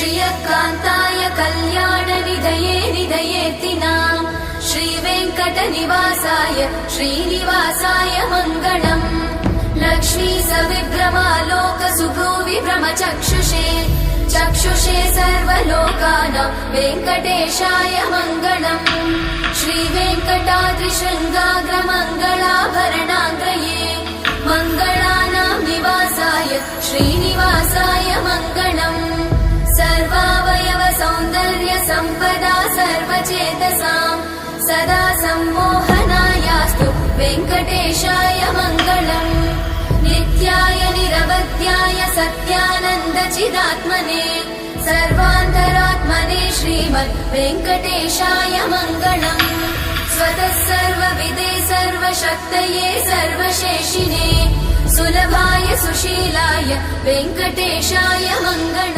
श्रियकान्ताय कल्याणनिधये निधयेऽर्तिनाम् श्रीवेङ्कटनिवासाय श्रीनिवासाय मङ्गलम् लक्ष्मी सविभ्रमालोक सुभ्रूविभ्रमचक्षुषे चक्षुषे सर्वलोकानां वेङ्कटेशाय मङ्गलम् श्रीवेङ्कटाद्रिशृङ्गाग्रमङ्गलाभरणाङ्गये मङ्गलानां निवासाय श्रीनिवासाय मङ्गलम् सर्वावयव सौन्दर्य सम्पदा सर्वचेतसां सदा सम्मोहनायास्तु वेङ्कटेशाय मङ्गलम् नित्याय निरवध्याय सत्यानन्द चिदात्मने सर्वान्तरात्मने श्रीमद् वेङ्कटेशाय मङ्गलम् स्वतः सर्वविदे सर्वशक्तये सर्वशेषिने सुलभाय सुशीलाय वेङ्कटेशाय मङ्गलम्।